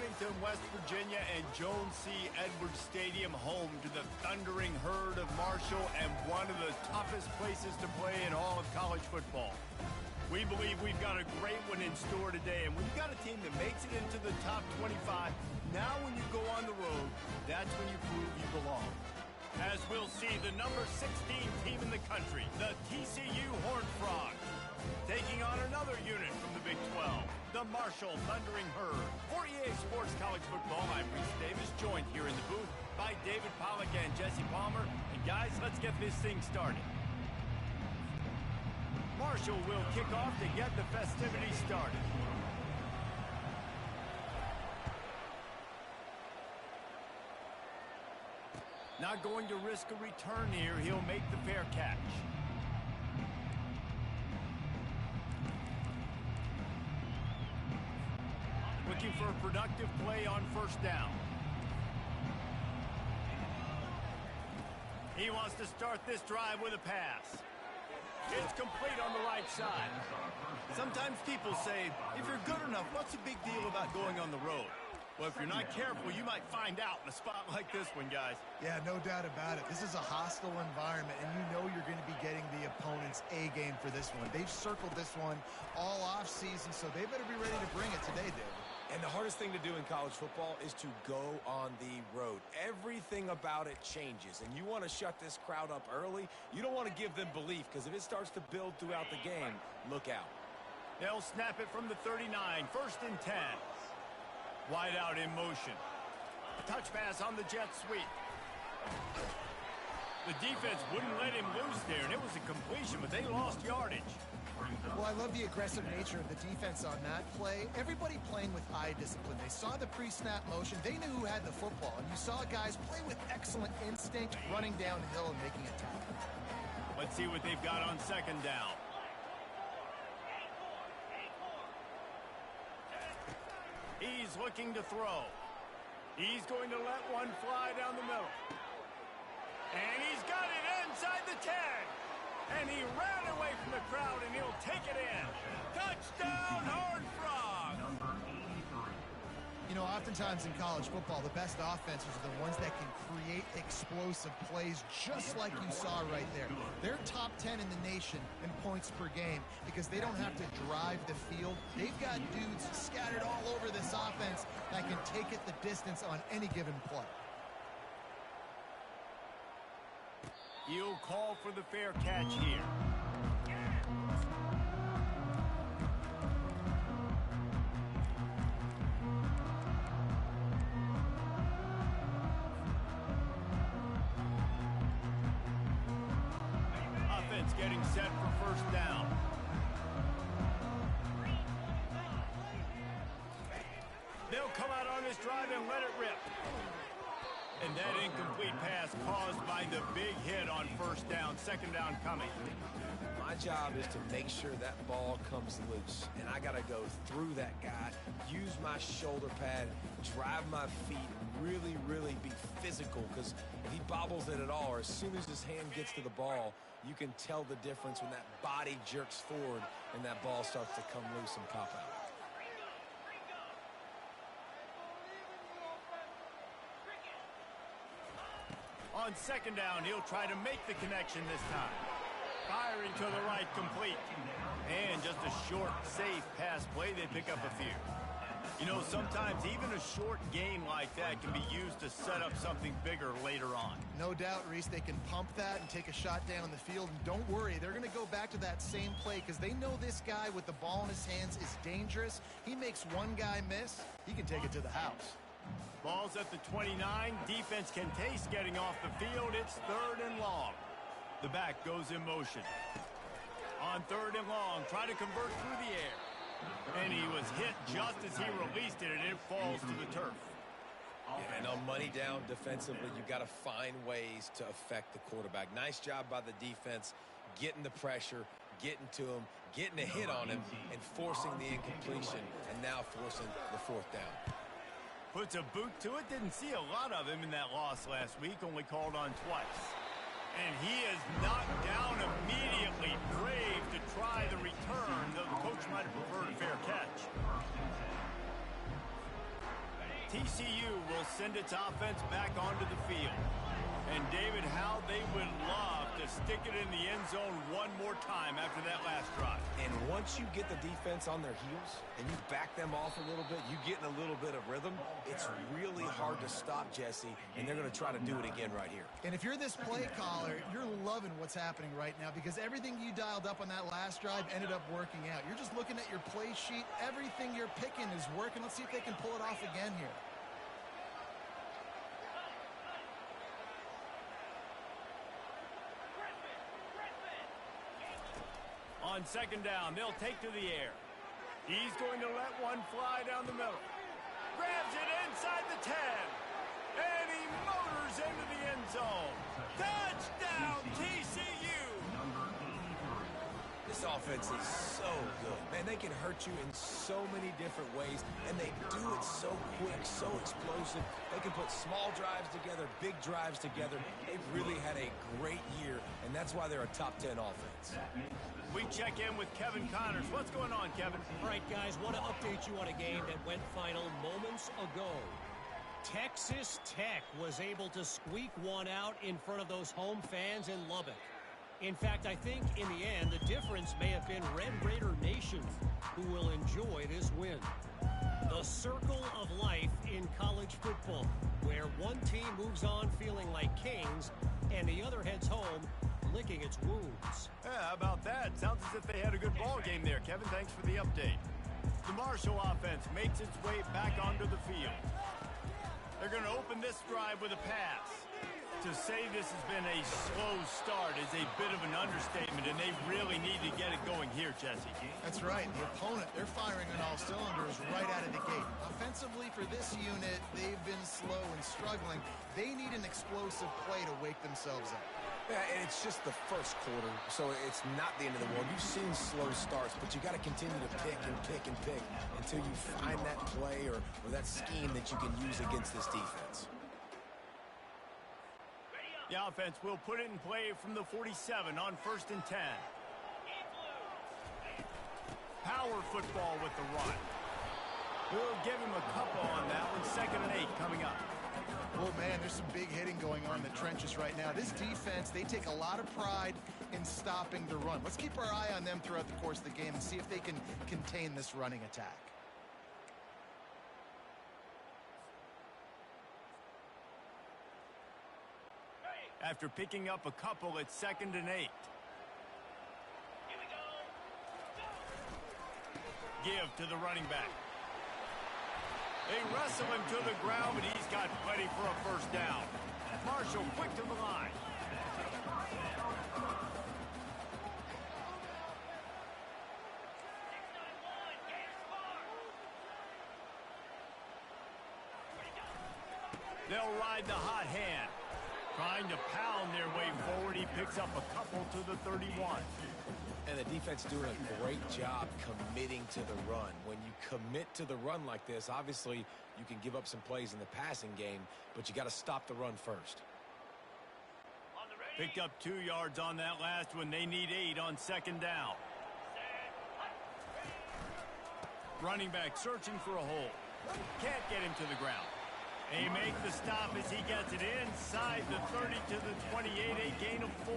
Huntington, West Virginia, and Jones C. Edwards Stadium, home to the thundering herd of Marshall and one of the toughest places to play in all of college football. We believe we've got a great one in store today, and when you've got a team that makes it into the top 25, now when you go on the road, that's when you prove you belong. As we'll see, the number 16 team in the country, the TCU Horned Frogs, taking on another unit from the Big 12, the Marshall Thundering Herd. For EA Sports College Football, I'm Reese Davis, joined here in the booth by David Pollack and Jesse Palmer. And guys, let's get this thing started. Marshall will kick off to get the festivities started. Not going to risk a return here. He'll make the fair catch. Looking for a productive play on first down. He wants to start this drive with a pass. It's complete on the right side. Sometimes people say, if you're good enough, what's the big deal about going on the road? Well, if you're not careful, you might find out in a spot like this one, guys. Yeah, no doubt about it. This is a hostile environment, and you know you're going to be getting the opponent's A-game for this one. They've circled this one all off-season, so they better be ready to bring it today, David. And the hardest thing to do in college football is to go on the road. Everything about it changes, and you want to shut this crowd up early. You don't want to give them belief, because if it starts to build throughout the game, look out. They'll snap it from the 39, 1st and 10. Wide out in motion. Touch pass on the jet sweep. The defense wouldn't let him loose there, and it was a completion, but they lost yardage. Well, I love the aggressive nature of the defense on that play. Everybody playing with eye discipline. They saw the pre-snap motion. They knew who had the football, and you saw guys play with excellent instinct, running downhill and making a tackle. Let's see what they've got on second down. He's looking to throw. He's going to let one fly down the middle. And he's got it inside the 10. And he ran away from the crowd, and he'll take it in. Touchdown, Horned Frogs! You know, oftentimes in college football, the best offenses are the ones that can create explosive plays just like you saw right there. They're top 10 in the nation in points per game because they don't have to drive the field. They've got dudes scattered all over this offense that can take it the distance on any given play. He'll call for the fair catch here. Offense getting set for first down. They'll come out on this drive and let it rip. And that incomplete pass caused by the big hit on first down. Second down coming. My job is to make sure that ball comes loose. And I got to go through that guy, use my shoulder pad, drive my feet, really, really be physical. Because if he bobbles it at all, or as soon as his hand gets to the ball, you can tell the difference when that body jerks forward and that ball starts to come loose and pop out. On second down, he'll try to make the connection this time. Firing to the right, complete. And just a short, safe pass play. They pick up a few. You know, sometimes even a short gain like that can be used to set up something bigger later on. No doubt, Reese, they can pump that and take a shot down the field. And don't worry, they're going to go back to that same play because they know this guy with the ball in his hands is dangerous. He makes one guy miss, he can take it to the house. Ball's at the 29. Defense can taste getting off the field. It's 3rd and long. The back goes in motion. On 3rd and long, try to convert through the air. And he was hit just as he released it, and it falls to the turf. Yeah, and on money down defensively, you've got to find ways to affect the quarterback. Nice job by the defense, getting the pressure, getting to him, getting a hit on him, and forcing the incompletion, and now forcing the 4th down. Puts a boot to it. Didn't see a lot of him in that loss last week. Only called on twice. And he is knocked down immediately. Brave to try the return, though the coach might have preferred a fair catch. TCU will send its offense back onto the field. And, David, how they would love to stick it in the end zone one more time after that last drive. And once you get the defense on their heels and you back them off a little bit, you get in a little bit of rhythm, it's really hard to stop, Jesse, and they're going to try to do it again right here. And if you're this play caller, you're loving what's happening right now because everything you dialed up on that last drive ended up working out. You're just looking at your play sheet. Everything you're picking is working. Let's see if they can pull it off again here. On second down, they'll take to the air. He's going to let one fly down the middle. Grabs it inside the 10. And he motors into the end zone. Touchdown, TCU! This offense is so good. Man, they can hurt you in so many different ways, and they do it so quick, so explosive. They can put small drives together, big drives together. They've really had a great year, and that's why they're a top 10 offense. We check in with Kevin Connors. What's going on, Kevin? All right, guys, want to update you on a game that went final moments ago. Texas Tech was able to squeak one out in front of those home fans in Lubbock. In fact, I think in the end, the difference may have been Red Raider Nation, who will enjoy this win. The circle of life in college football, where one team moves on feeling like kings, and the other heads home licking its wounds. Yeah, how about that? Sounds as if they had a good ball game there. Kevin, thanks for the update. The Marshall offense makes its way back onto the field. They're going to open this drive with a pass. To say this has been a slow start is a bit of an understatement, and they really need to get it going here, Jesse. That's right. The opponent, they're firing on all cylinders right out of the gate. Offensively for this unit, they've been slow and struggling. They need an explosive play to wake themselves up. Yeah, and it's just the first quarter, so it's not the end of the world. You've seen slow starts, but you got to continue to pick and pick and pick until you find that play or that scheme that you can use against this defense. The offense will put it in play from the 47 on 1st and 10. Power football with the run. We'll give him a couple on that one. 2nd and 8 coming up. Oh, man, there's some big hitting going on in the trenches right now. This defense, they take a lot of pride in stopping the run. Let's keep our eye on them throughout the course of the game and see if they can contain this running attack. After picking up a couple, it's 2nd and 8. Give to the running back. They wrestle him to the ground, but he's got plenty for a first down. Marshall quick to the line. They'll ride the hot hand. Trying to pound their way forward. He picks up a couple to the 31. And the defense doing a great job committing to the run. When you commit to the run like this, obviously you can give up some plays in the passing game, but you got to stop the run first. Picked up 2 yards on that last one. They need 8 on 2nd down. Running back searching for a hole. Can't get him to the ground. He makes the stop as he gets it inside the 30 to the 28, a gain of 4.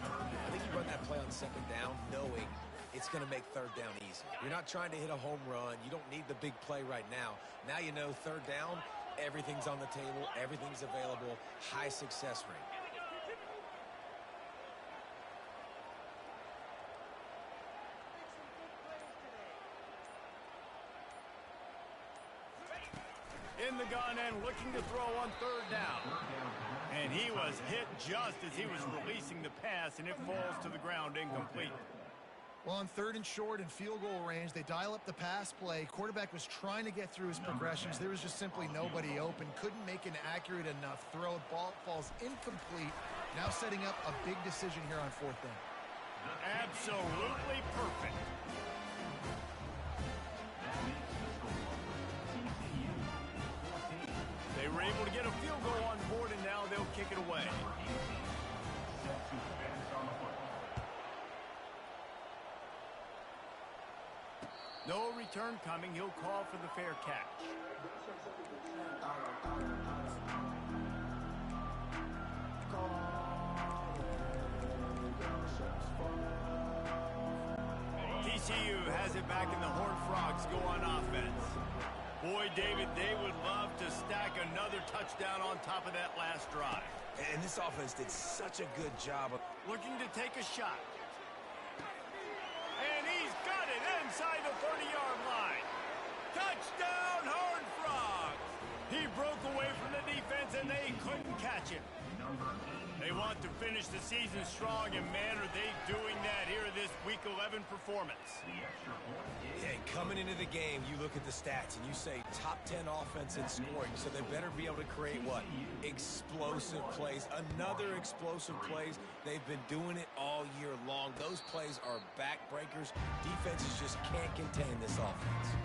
I think you run that play on 2nd down knowing it's going to make 3rd down easy. You're not trying to hit a home run. You don't need the big play right now. Now you know 3rd down, everything's on the table, everything's available, high success rate. In the gun and looking to throw on 3rd down. And he was hit just as he was releasing the pass, and it falls to the ground incomplete. Well, on 3rd and short and field goal range, they dial up the pass play. Quarterback was trying to get through his progressions. There was just simply nobody open. Couldn't make an accurate enough throw. Ball falls incomplete. Now setting up a big decision here on 4th down. Absolutely perfect. They were able to get a field goal on board, and now they'll kick it away. No return coming. He'll call for the fair catch. TCU has it back and the Horned Frogs go on offense. Boy, David, they would love to stack another touchdown on top of that last drive. And this offense did such a good job of looking to take a shot. And he's got it inside the 30-yard line. Touchdown, Horned Frogs! He broke away from the defense, and they couldn't catch him. They want to finish the season strong, and man, are they doing that here in this Week 11 performance. Yeah, coming into the game, you look at the stats, and you say top 10 offense in scoring, so they better be able to create what? Explosive plays. Another explosive plays. They've been doing it all year long. Those plays are backbreakers. Defenses just can't contain this offense.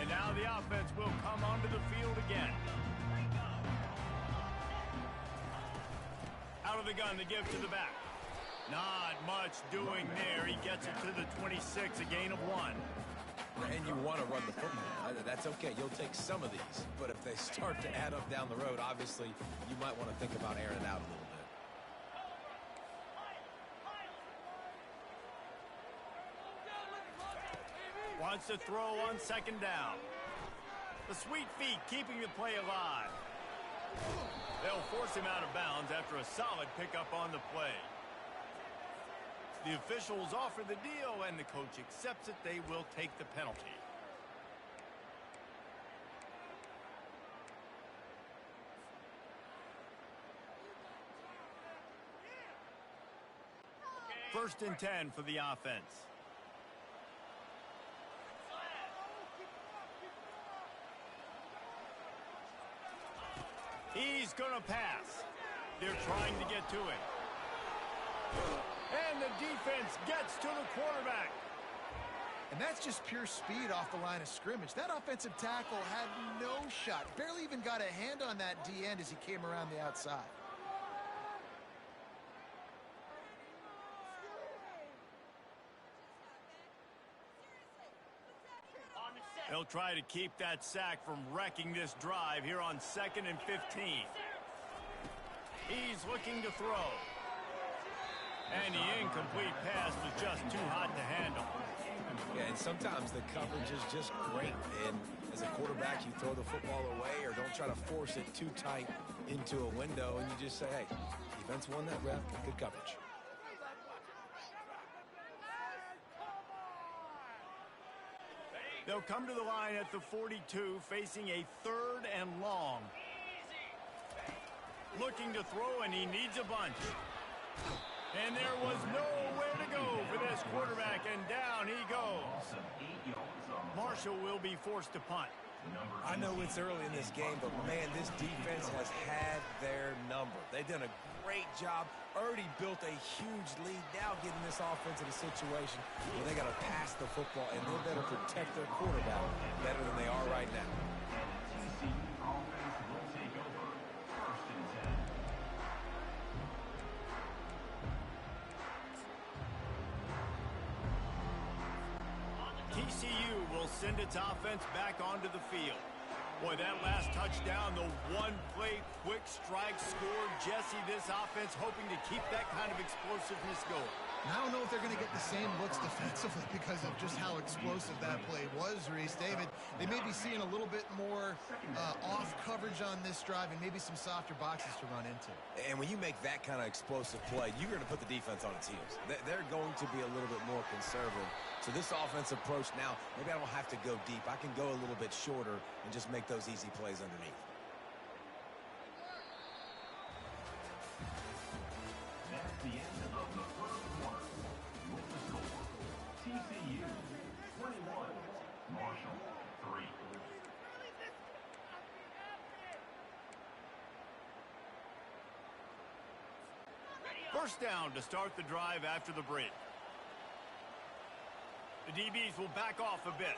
Now the offense will come onto the field again. Out of the gun, the give to the back. Not much doing there. He gets it to the 26, a gain of 1. And you want to run the football. That's okay. You'll take some of these. But if they start to add up down the road, obviously, you might want to think about airing it out a little bit. Wants to throw on second down. The sweet feet keeping the play alive. They'll force him out of bounds after a solid pickup on the play. The officials offer the deal, and the coach accepts it. They will take the penalty. First and 10 for the offense. He's going to pass. They're trying to get to it. And the defense gets to the quarterback. And that's just pure speed off the line of scrimmage. That offensive tackle had no shot. Barely even got a hand on that D-end as he came around the outside. They'll try to keep that sack from wrecking this drive here on 2nd and 15. He's looking to throw. And the incomplete pass was just too hot to handle. Yeah, and sometimes the coverage is just great. And as a quarterback, you throw the football away or don't try to force it too tight into a window. And you just say, hey, defense won that rep. Good coverage. They'll come to the line at the 42, facing a 3rd and long. Looking to throw, and he needs a bunch. And there was nowhere to go for this quarterback, and down he goes. Marshall will be forced to punt. I know it's early in this game, but, man, this defense has had their number. They've done a great job, already built a huge lead, now getting this offense in a situation where they got to pass the football, and they better protect their quarterback better than they are right now. TCU will send its offense back onto the field. Boy, that last touchdown, the one-play quick strike score. Jesse, this offense hoping to keep that kind of explosiveness going. And I don't know if they're going to get the same looks defensively because of just how explosive that play was, Reese. David, they may be seeing a little bit more off coverage on this drive and maybe some softer boxes to run into. And when you make that kind of explosive play, you're going to put the defense on its heels. They're going to be a little bit more conservative. So this offense approach now, maybe I don't have to go deep. I can go a little bit shorter and just make those easy plays underneath. That's the end of the first quarter. With the score, TCU 21, Marshall 3. First down to start the drive after the break. The DBs will back off a bit.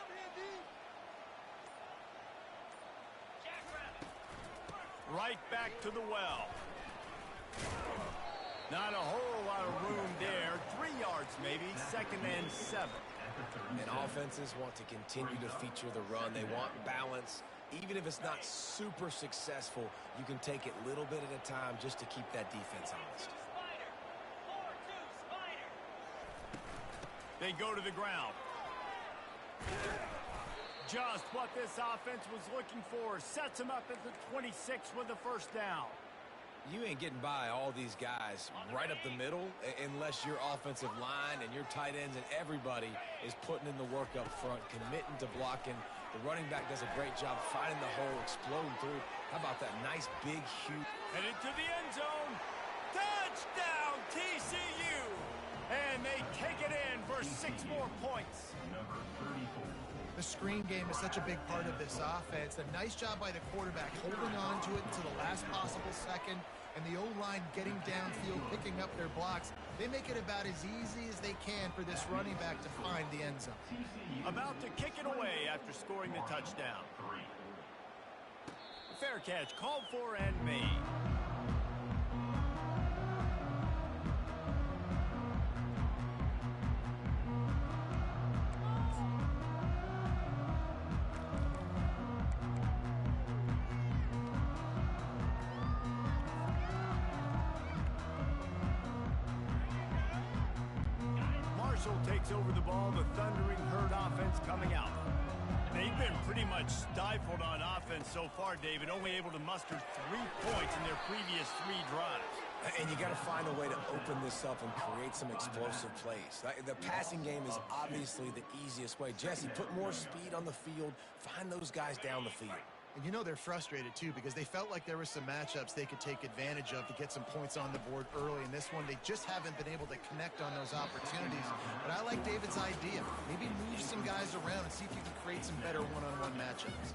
Right back to the well. Not a whole lot of room there. 3 yards maybe, 2nd and 7. And offenses want to continue to feature the run. They want balance Even if it's not super successful, you can take it little bit at a time just to keep that defense honest. They go to the ground. Just what this offense was looking for. Sets them up at the 26 with the first down. You ain't getting by all these guys right up the middle unless your offensive line and your tight ends and everybody is putting in the work up front, committing to blocking. The running back does a great job finding the hole, exploding through. How about that nice, big, huge... Headed to the end zone. Touchdown, TCU! And they take it in for 6 more points. Number 34. The screen game is such a big part of this offense. A nice job by the quarterback holding on to it until the last possible second, and the O-line getting downfield, picking up their blocks. They make it about as easy as they can for this running back to find the end zone. About to kick it away after scoring the touchdown. Fair catch called for and made. Takes over the ball, the Thundering Herd offense coming out. They've been pretty much stifled on offense so far, David, only able to muster 3 points in their previous 3 drives. And you got to find a way to open this up and create some explosive plays. The passing game is obviously the easiest way. Jesse, put more speed on the field, find those guys down the field. And you know they're frustrated, too, because they felt like there were some matchups they could take advantage of to get some points on the board early. In this one, they just haven't been able to connect on those opportunities. But I like David's idea. Maybe move some guys around and see if you can create some better one-on-one matchups.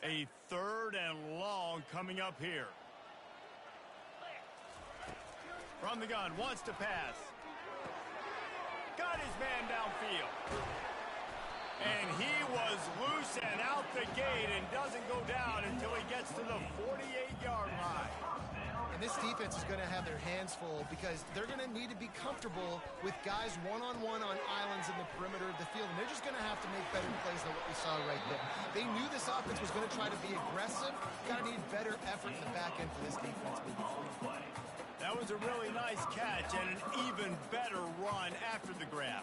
A 3rd and long coming up here. From the gun, wants to pass. Got his man downfield. And he was loose and out the gate and doesn't go down until he gets to the 48-yard line. And this defense is going to have their hands full because they're going to need to be comfortable with guys one-on-one on islands in the perimeter of the field. And they're just going to have to make better plays than what we saw right there. They knew this offense was going to try to be aggressive. Got to need better effort in the back end for this defense moving forward. That was a really nice catch and an even better run after the grab.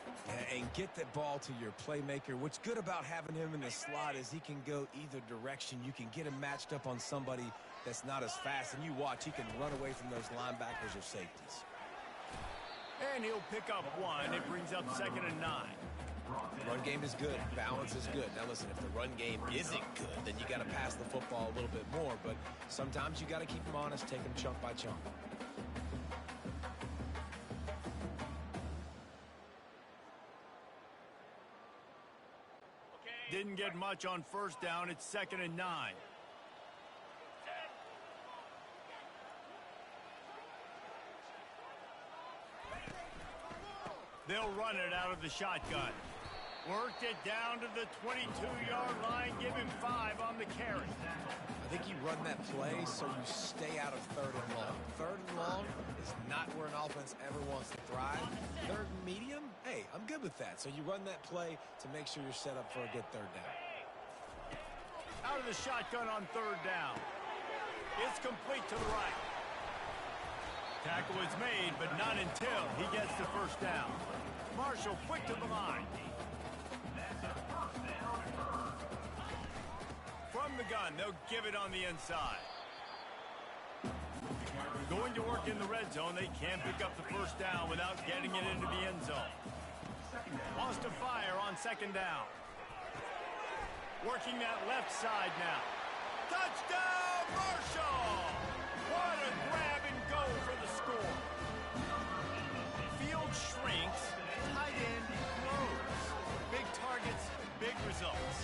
And get that ball to your playmaker. What's good about having him in the slot is he can go either direction. You can get him matched up on somebody that's not as fast, and you watch, he can run away from those linebackers or safeties. And he'll pick up 1. It brings up 2nd and 9. Run game is good. Balance is good. Now, listen, if the run game isn't good, then you got to pass the football a little bit more. But sometimes you got to keep them honest, take them chunk by chunk. Didn't get much on 1st down. It's 2nd and 9. They'll run it out of the shotgun. Worked it down to the 22-yard line. Give him 5 on the carry. I think you run that play so you stay out of 3rd and long. 3rd and long is not where an offense ever wants to thrive. 3rd and medium, hey, I'm good with that. So you run that play to make sure you're set up for a good 3rd down. Out of the shotgun on 3rd down. It's complete to the right. Tackle is made, but not until he gets the 1st down. Marshall quick to the line. From the gun, they'll give it on the inside. Going to work in the red zone, they can't pick up the 1st down without getting it into the end zone. Wants to fire on 2nd down. Working that left side now. Touchdown, Marshall! What a grab and go for the score. Field shrinks, tight end grows. Big targets, big results.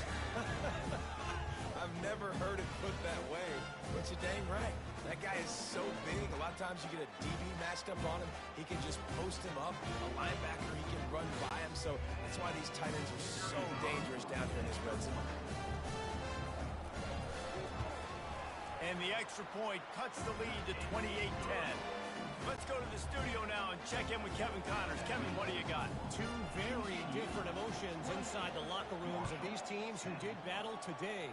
I've never heard it put that way, but you're dang right. That guy is so big. A lot of times you get a DB matched up on him. He can just post him up. A linebacker, he can run by him. So that's why these tight ends are so dangerous down here in this red zone. And the extra point cuts the lead to 28-10. Let's go to the studio now and check in with Kevin Connors. Kevin, what do you got? Two very different emotions inside the locker rooms of these teams who did battle today.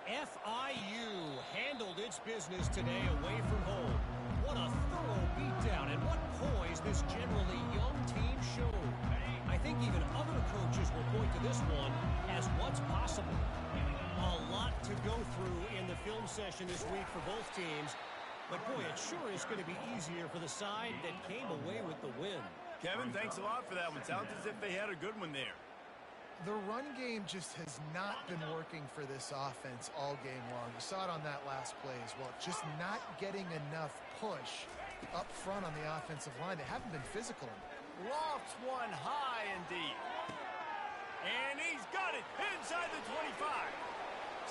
FIU handled its business today away from home. What a thorough beatdown and what poise this generally young team showed. I think even other coaches will point to this one as what's possible. A lot to go through in the film session this week for both teams. But boy, it sure is going to be easier for the side that came away with the win. Kevin, thanks a lot for that one. Sounds as if they had a good one there. The run game just has not been working for this offense all game long. You saw it on that last play as well. Just not getting enough push up front on the offensive line. They haven't been physical. Lofts one high and deep. And he's got it inside the 25.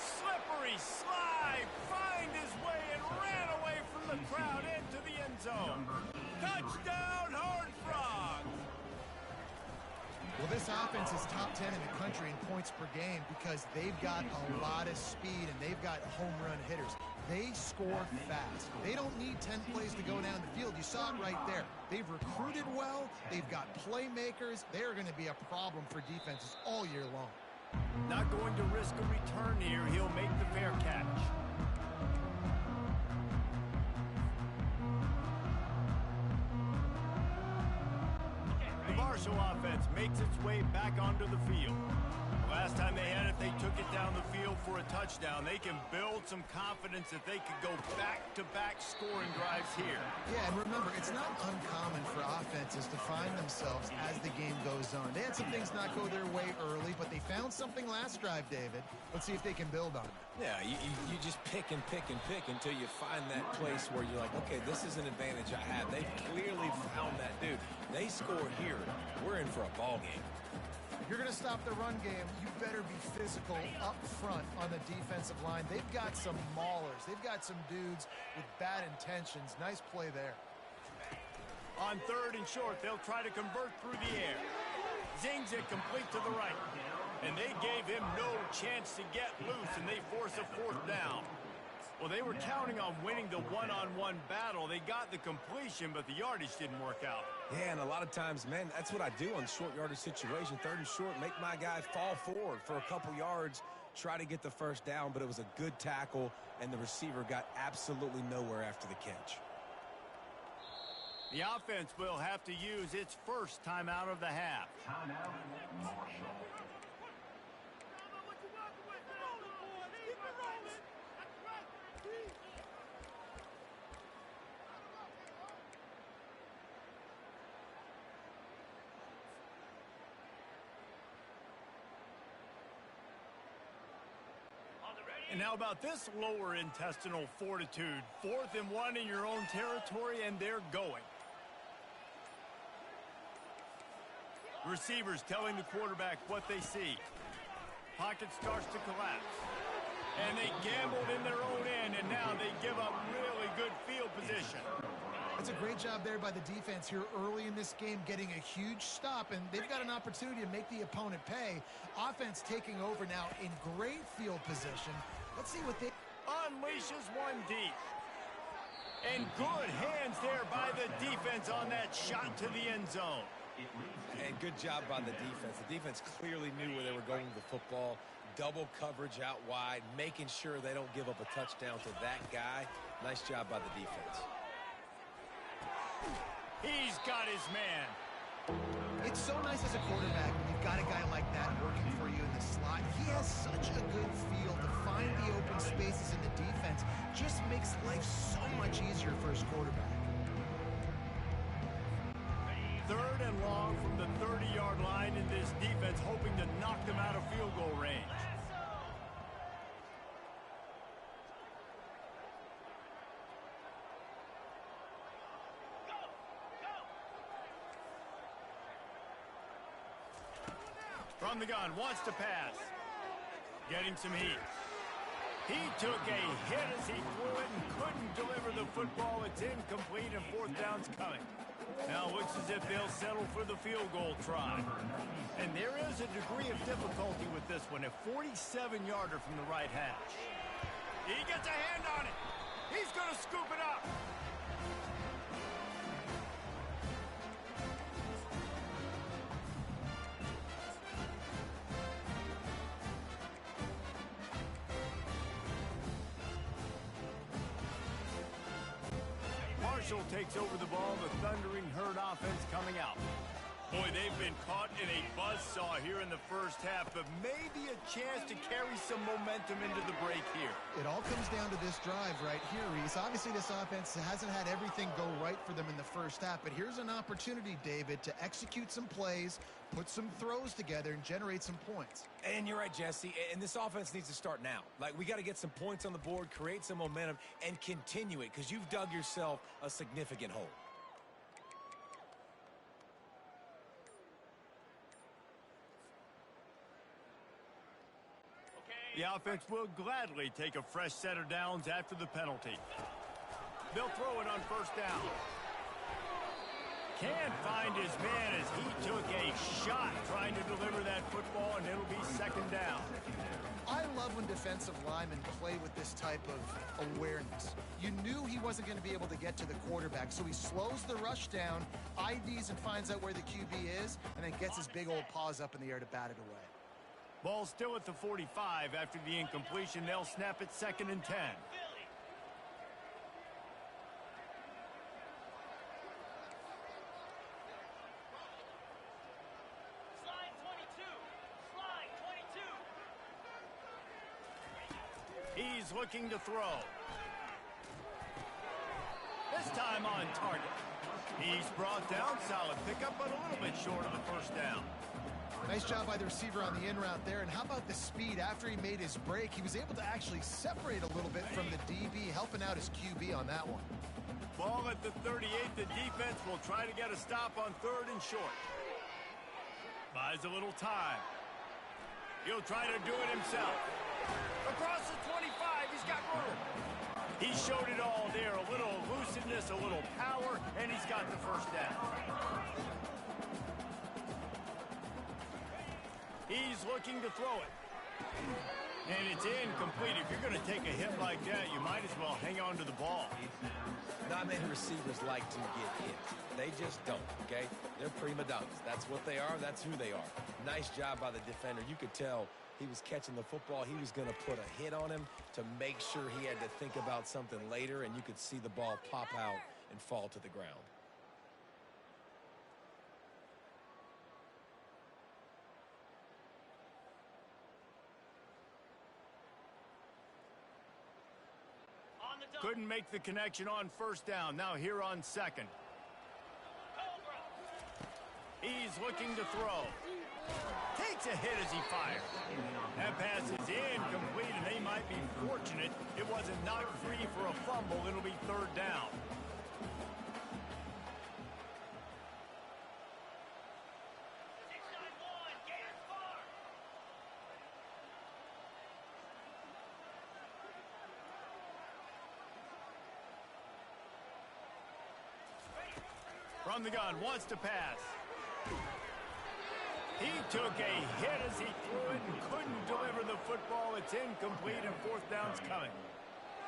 Slippery slide, find his way and ran away from the crowd into the end zone. Touchdown, Horned Frogs! Well, this offense is top 10 in the country in points per game because they've got a lot of speed and they've got home run hitters. They score fast. They don't need 10 plays to go down the field. You saw it right there. They've recruited well. They've got playmakers. They're going to be a problem for defenses all year long. Not going to risk a return here. He'll make the fair catch. The Marshall offense makes its way back onto the field. Last time they had it, they took it down the field for a touchdown. They can build some confidence that they could go back-to-back scoring drives here. Yeah, and remember, it's not uncommon for offenses to find themselves as the game goes on. They had some things not go their way early, but they found something last drive, David. Let's see if they can build on it. Yeah, you just pick and pick and pick until you find that place where you're like, okay, this is an advantage I have. They've clearly found that dude. They score here. We're in for a ball game. If you're going to stop the run game, you better be physical up front on the defensive line. They've got some maulers. They've got some dudes with bad intentions. Nice play there. On third and short, they'll try to convert through the air. Zings it complete to the right. And they gave him no chance to get loose, and they force a fourth down. Well, they were counting on winning the one-on-one battle. They got the completion, but the yardage didn't work out. Yeah, and a lot of times, man, that's what I do on short yardage situation. Third and short, make my guy fall forward for a couple yards, try to get the first down, but it was a good tackle, and the receiver got absolutely nowhere after the catch. The offense will have to use its first timeout of the half. Timeout, Marshall. And how about this lower intestinal fortitude? 4th and 1 in your own territory, and they're going. Receivers telling the quarterback what they see. Pocket starts to collapse. And they gambled in their own end, and now they give up really good field position. That's a great job there by the defense here early in this game, getting a huge stop, and they've got an opportunity to make the opponent pay. Offense taking over now in great field position. Let's see what they... Unleashes one deep. And good hands there by the defense on that shot to the end zone. And good job by the defense. The defense clearly knew where they were going with the football. Double coverage out wide, making sure they don't give up a touchdown to that guy. Nice job by the defense. He's got his man. It's so nice as a quarterback when you've got a guy like that working for you in the slot. He has such a good feel to find the open spaces in the defense. Just makes life so much easier for his quarterback. Third and long from the 30-yard line in this defense, hoping to knock them out of field goal range. From the gun, wants to pass. Getting some heat. He took a hit as he threw it and couldn't deliver It's incomplete and fourth down's coming. Now it looks as if they'll settle for the field goal try. And there is a degree of difficulty with this one. A 47-yarder from the right hash. He gets a hand on it. He's going to scoop it up. Marshall takes over the ball. The Thundering Herd offense coming out. Boy, they've been caught in a buzzsaw here in the first half, but maybe a chance to carry some momentum into the break here. It all comes down to this drive right here, Reese. Obviously, this offense hasn't had everything go right for them in the first half, but here's an opportunity, David, to execute some plays, put some throws together, and generate some points. And you're right, Jesse, and this offense needs to start now. Like, we got to get some points on the board, create some momentum, and continue it, because you've dug yourself a significant hole. The offense will gladly take a fresh set of downs after the penalty. They'll throw it on first down. Can't find his man as he took a shot trying to deliver that football, and it'll be second down. I love when defensive linemen play with this type of awareness. You knew he wasn't going to be able to get to the quarterback, so he slows the rush down, IDs and finds out where the QB is, and then gets his big old paws up in the air to bat it away. Ball still at the 45 after the incompletion. They'll snap it 2nd and 10. He's looking to throw. This time on target. He's brought down. Solid pickup, but a little bit short of the first down. Nice job by the receiver on the in route there. And how about the speed after he made his break? He was able to actually separate a little bit from the DB, helping out his QB on that one. Ball at the 38. The defense will try to get a stop on 3rd and short. Buys a little time. He'll try to do it himself. Across the 25. He's got room. He showed it all there. A little elusiveness, a little power, and he's got the first down. He's looking to throw it. And it's incomplete. If you're going to take a hit like that, you might as well hang on to the ball. Not many receivers like to get hit. They just don't, okay? They're prima donnas. That's what they are. That's who they are. Nice job by the defender. You could tell he was catching the football. He was going to put a hit on him to make sure he had to think about something later, and you could see the ball pop out and fall to the ground. Couldn't make the connection on first down. Now here on 2nd. He's looking to throw. Takes a hit as he fires. That pass is incomplete, and they might be fortunate it wasn't knocked free for a fumble. It'll be 3rd down. From the gun, wants to pass. He took a hit as he threw it and couldn't deliver the football. It's incomplete, and 4th down's coming.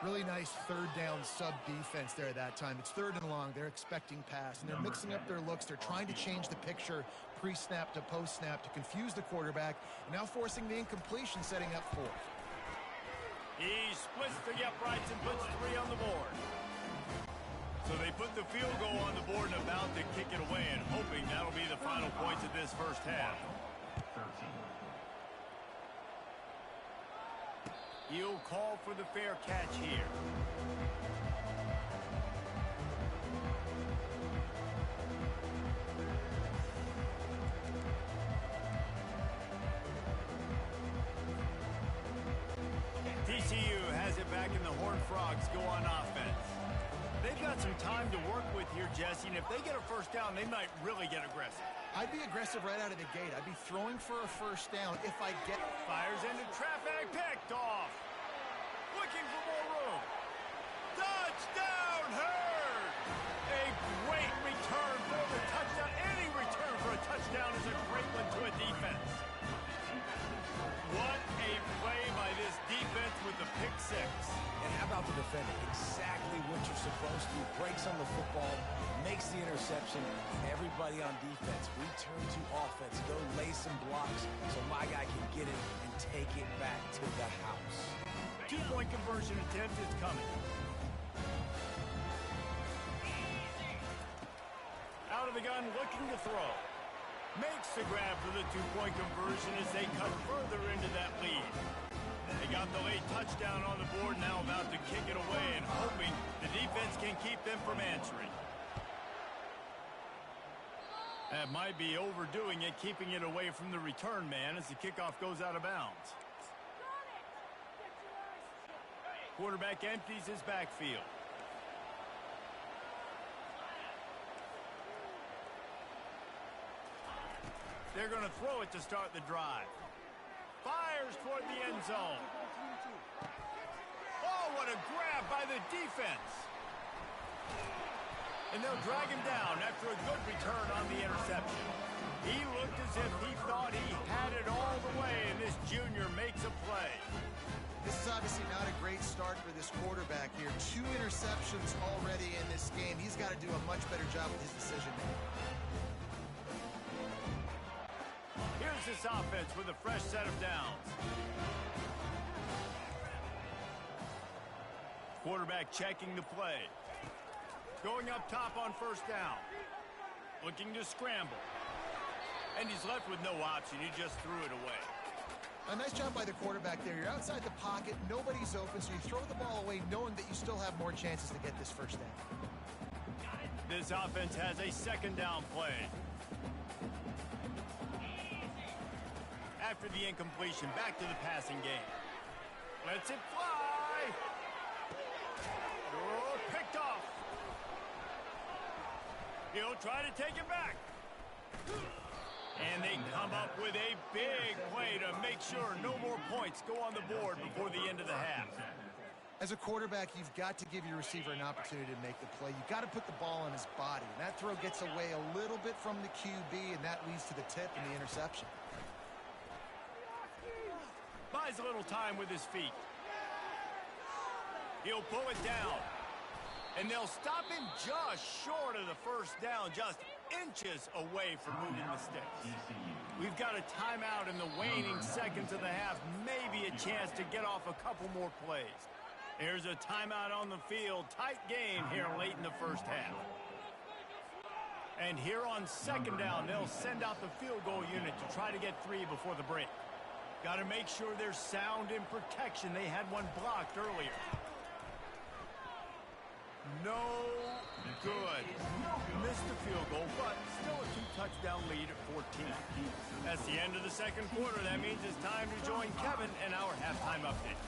Really nice 3rd down sub defense there that time. It's 3rd and long. They're expecting pass, and they're mixing up their looks. They're trying to change the picture pre-snap to post-snap to confuse the quarterback, and now forcing the incompletion, setting up 4th. He splits the uprights and puts 3 on the board. So they put the field goal on the board and about to kick it away, and hoping that'll be the final points of this first half. 13. He'll call for the fair catch here. TCU has it back, and the Horned Frogs go on offense. They've got some time to work with here, Jesse, and if they get a first down, they might really get aggressive. I'd be aggressive right out of the gate. I'd be throwing for a first down if I get... Fires into traffic, picked off. Looking for more room. Touchdown, Herd! defending. Exactly what you're supposed to. Breaks on the football, makes the interception. Everybody on defense, we turn to offense. Go lay some blocks so my guy can get it and take it back to the house. Two-point conversion attempt is coming. Out of the gun, looking to throw. Makes the grab for the two-point conversion as they cut further into that lead. They got the late touchdown on the board, now about to kick it away and hoping the defense can keep them from answering. That might be overdoing it, keeping it away from the return man as the kickoff goes out of bounds. Quarterback empties his backfield. They're going to throw it to start the drive. Fires toward the end zone. Oh, what a grab by the defense. And they'll drag him down after a good return on the interception. He looked as if he thought he had it all the way, and this junior makes a play. This is obviously not a great start for this quarterback here. 2 interceptions already in this game. He's got to do a much better job with his decision-making. Here's this offense with a fresh set of downs. Quarterback checking the play. Going up top on first down. Looking to scramble. And he's left with no option. He just threw it away. A nice job by the quarterback there. You're outside the pocket. Nobody's open, so you throw the ball away knowing that you still have more chances to get this first down. This offense has a second down play. After the incompletion, back to the passing game. Lets it fly. Oh, picked off. He'll try to take it back. And they come up with a big play to make sure no more points go on the board before the end of the half. As a quarterback, you've got to give your receiver an opportunity to make the play. You've got to put the ball on his body. And that throw gets away a little bit from the QB, and that leads to the tip and the interception. Buys a little time with his feet. He'll pull it down. And they'll stop him just short of the first down, just inches away from moving the sticks. We've got a timeout in the waning seconds of the half, maybe a chance to get off a couple more plays. Here's a timeout on the field. Tight game here late in the first half. And here on second down, they'll send out the field goal unit to try to get 3 before the break. Got to make sure they're sound in protection. They had one blocked earlier. No good. Missed the field goal, but still a 2-touchdown lead at 14. That's the end of the second quarter. That means it's time to join Kevin and our halftime update.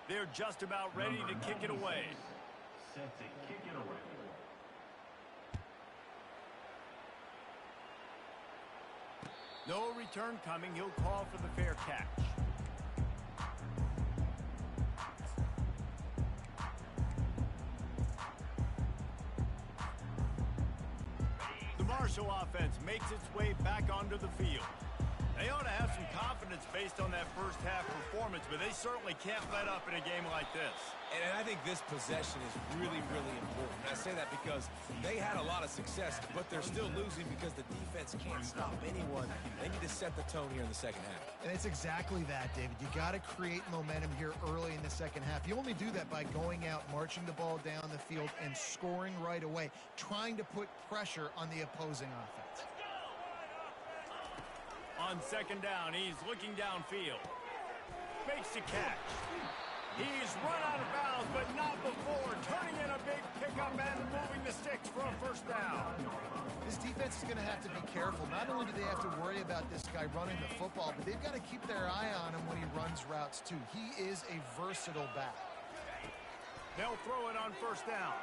They're just about ready to kick it away. Set to kick it away. No return coming. He'll call for the fair catch. The Marshall offense makes its way back onto the field. They ought to have some confidence based on that first half performance, but they certainly can't let up in a game like this. And I think this possession is really, really important. And I say that because they had a lot of success, but they're still losing because the defense can't stop anyone. They need to set the tone here in the second half. And it's exactly that, David. You got to create momentum here early in the second half. You only do that by going out, marching the ball down the field, and scoring right away, trying to put pressure on the opposing offense. On second down, he's looking downfield. Makes the catch. He's run out of bounds, but not before turning in a big pickup and moving the sticks for a first down. This defense is going to have to be careful. Not only do they have to worry about this guy running the football, but they've got to keep their eye on him when he runs routes, too. He is a versatile back. They'll throw it on first down.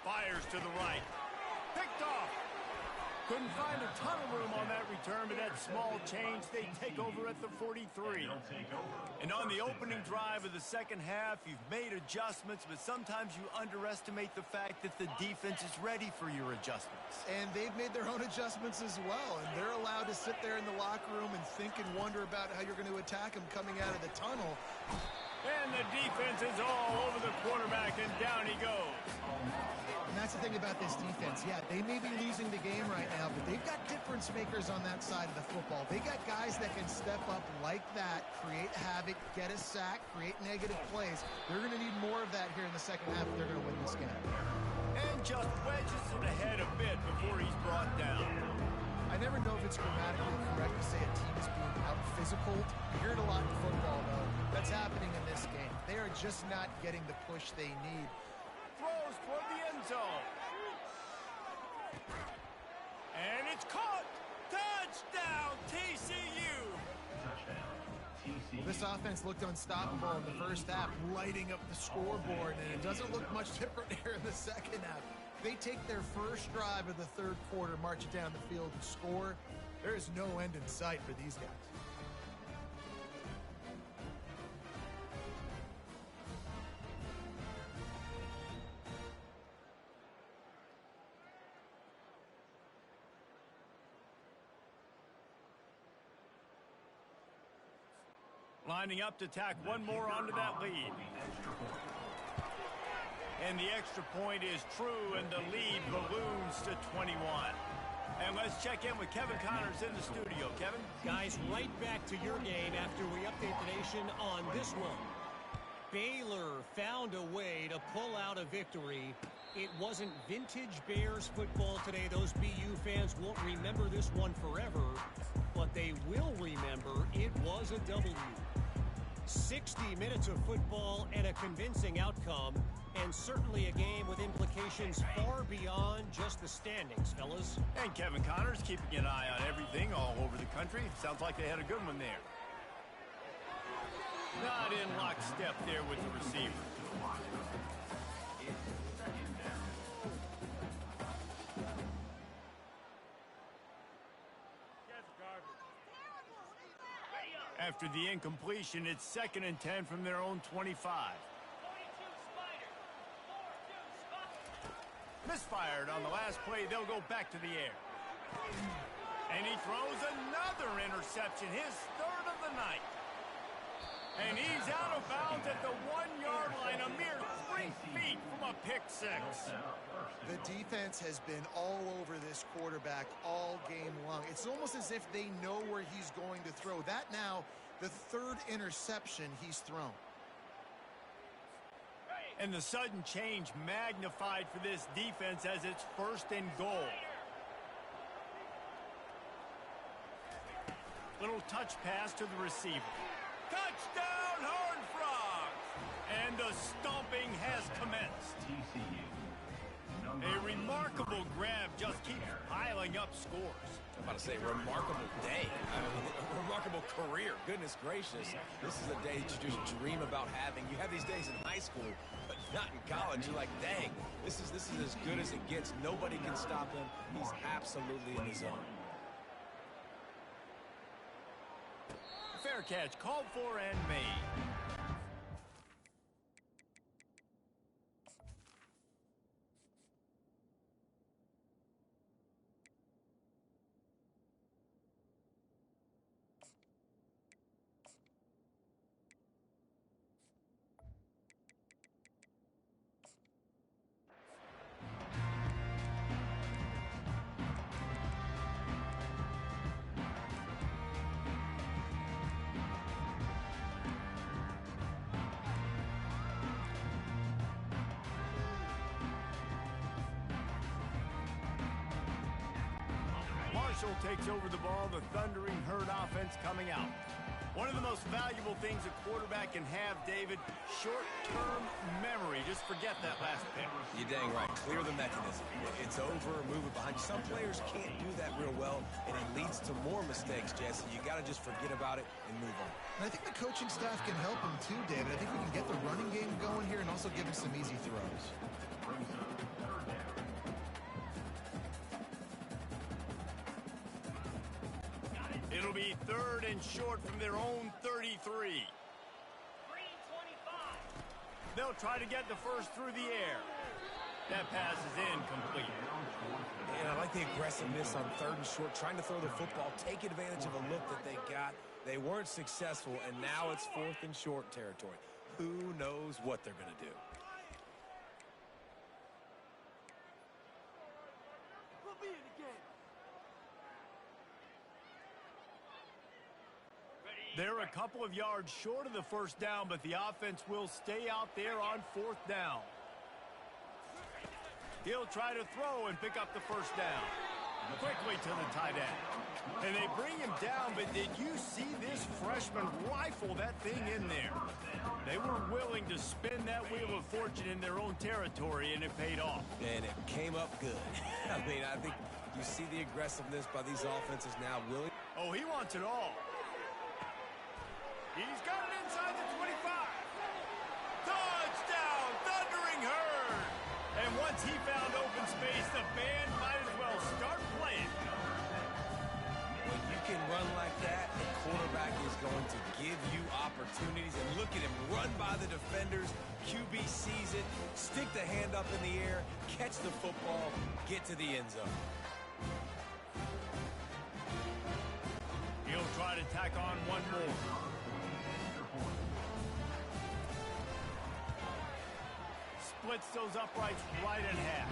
Fires to the right. Picked off. Couldn't find a ton of room on that return, but that small change, they take over at the 43. And on the opening drive of the second half, you've made adjustments, but sometimes you underestimate the fact that the defense is ready for your adjustments. And they've made their own adjustments as well, and they're allowed to sit there in the locker room and think and wonder about how you're going to attack them coming out of the tunnel. And the defense is all over the quarterback, and down he goes. And that's the thing about this defense. Yeah, they may be losing the game right now, but they've got difference makers on that side of the football. They got guys that can step up like that, create havoc, get a sack, create negative plays. They're going to need more of that here in the second half if they're going to win this game. And just wedges it ahead a bit before he's brought down. I never know if it's grammatically correct to say a team is being out-physical. You hear it a lot in football, though. That's happening in this game. They are just not getting the push they need. Throws toward the end zone. And it's caught. Touchdown, TCU. Touchdown, TCU. Well, this offense looked unstoppable in the first half, lighting up the scoreboard, and it doesn't look much different here in the second half. They take their first drive of the third quarter, march it down the field, and score. There is no end in sight for these guys. Lining up to tack one more onto that lead. And the extra point is true, and the lead balloons to 21. And let's check in with Kevin Connors in the studio. Kevin? Guys, right back to your game after we update the nation on this one. Baylor found a way to pull out a victory. It wasn't vintage Bears football today. Those BU fans won't remember this one forever, but they will remember it was a W. 60 minutes of football and a convincing outcome, and certainly a game with implications far beyond just the standings, fellas. And Kevin Connors keeping an eye on everything all over the country. Sounds like they had a good one there. Not in lockstep there with the receiver. After the incompletion, it's 2nd and 10 from their own 25. Misfired on the last play. They'll go back to the air. And he throws another interception, his third of the night. And he's out of bounds at the 1-yard line, a mere 3 feet from a pick six. The defense has been all over this quarterback all game long. It's almost as if they know where he's going to throw. That now, the 3rd interception he's thrown. And the sudden change magnified for this defense as it's 1st and goal. Little touch pass to the receiver. Touchdown, Horned Frogs! And the stomping has commenced. TCU. A remarkable grab just keeps piling up scores. I'm about to say, remarkable day. A remarkable career. Goodness gracious. This is a day that you just dream about having. You have these days in high school, but not in college. You're like, dang, this is as good as it gets. Nobody can stop him. He's absolutely in his zone. Fair catch, called for and made. Marshall takes over the ball, the Thundering Herd offense coming out. One of the most valuable things a quarterback can have, David, short-term memory. Just forget that last pick. You're dang right. Clear the mechanism. It's over, move it behind you. Some players can't do that real well, and it leads to more mistakes, Jesse. You got to just forget about it and move on. And I think the coaching staff can help him too, David. I think we can get the running game going here and also give him some easy throws. be 3rd and short from their own 33. They'll try to get the first through the air. That pass is incomplete. And I like the aggressiveness on 3rd and short, trying to throw the football, take advantage of a look that they got. They weren't successful, and now it's 4th and short territory. Who knows what they're going to do? They're a couple of yards short of the first down, but the offense will stay out there on 4th down. He'll try to throw and pick up the first down. Quickly to the tight end. And they bring him down, but did you see this freshman rifle that thing in there? They were willing to spin that wheel of fortune in their own territory, and it paid off. And it came up good. I mean, I think you see the aggressiveness by these offenses now. Oh, he wants it all. He's got it inside the 25. Touchdown, Thundering Herd. And once he found open space, the band might as well start playing. When you can run like that, the quarterback is going to give you opportunities. And look at him run by the defenders. QB sees it, stick the hand up in the air, catch the football, get to the end zone. He'll try to tack on one more. Splits those uprights right in half.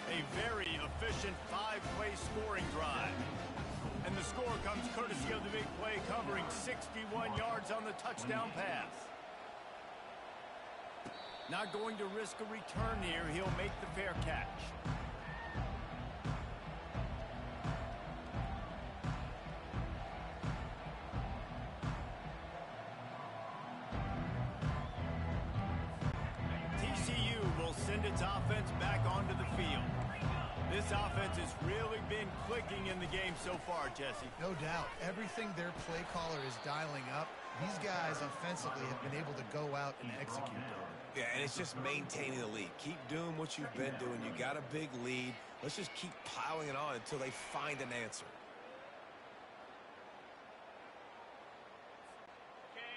A very efficient 5-play scoring drive. And the score comes courtesy of the big play, covering 61 yards on the touchdown pass. Not going to risk a return here. He'll make the fair catch. TCU will send its offense back onto the field. This offense has really been clicking in the game so far, Jesse. No doubt. Everything their play caller is dialing up, these guys offensively have been able to go out and execute. Yeah, and it's just maintaining the lead. Keep doing what you've been doing. You got a big lead. Let's just keep piling it on until they find an answer.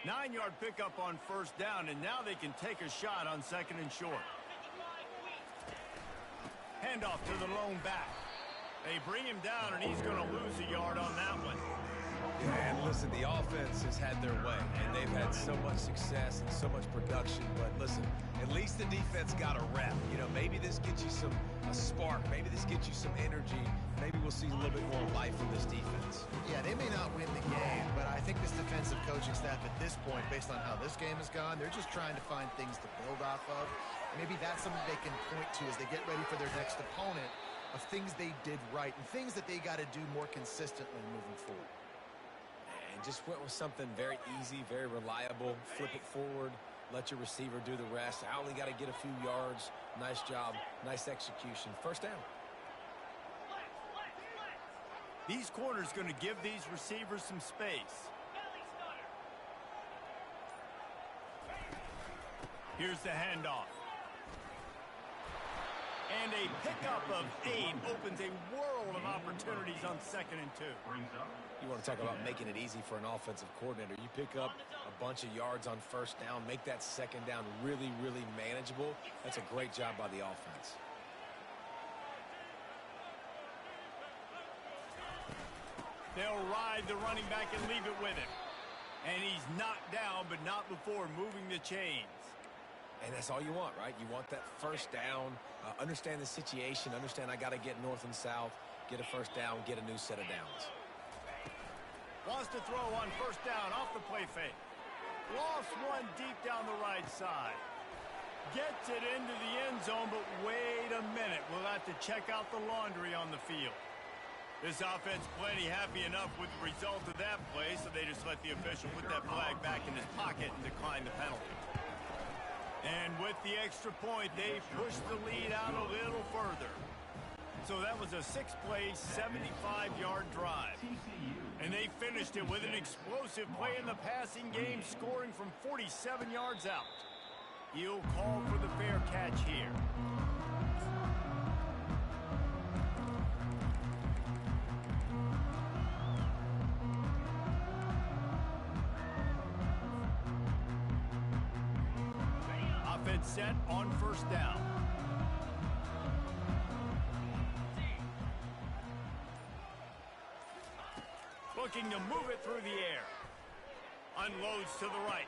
9-yard pickup on first down, and now they can take a shot on 2nd and short. Handoff to the lone back. They bring him down, and he's going to lose a yard on that one. Yeah, and listen, the offense has had their way, and they've had so much success and so much production. But listen, at least the defense got a rep. You know, maybe this gets you a spark. Maybe this gets you some energy. Maybe we'll see a little bit more life from this defense. Yeah, they may not win the game, but I think this defensive coaching staff at this point, based on how this game has gone, they're just trying to find things to build off of. Maybe that's something they can point to as they get ready for their next opponent, of things they did right and things that they got to do more consistently moving forward. And just went with something very easy, very reliable. Flip it forward, let your receiver do the rest. I only got to get a few yards. Nice job, nice execution. First down. These corners going to give these receivers some space. Here's the handoff. And a pickup of 8 opens a world of opportunities on 2nd and 2. You want to talk about making it easy for an offensive coordinator. You pick up a bunch of yards on first down, make that 2nd down really, really manageable. That's a great job by the offense. They'll ride the running back and leave it with him. And he's knocked down, but not before moving the chains. And that's all you want, right? You want that first down, understand the situation, understand I got to get north and south, get a first down, get a new set of downs. Wants to throw on first down off the play fake. Lost one deep down the right side. Gets it into the end zone, but wait a minute. We'll have to check out the laundry on the field. This offense plenty happy enough with the result of that play, so they just let the official put that flag back in his pocket and decline the penalty. And with the extra point, they pushed the lead out a little further. So that was a 6-play, 75-yard drive. And they finished it with an explosive play in the passing game, scoring from 47 yards out. He'll call for the fair catch here. offense set on first down. Looking to move it through the air. Unloads to the right.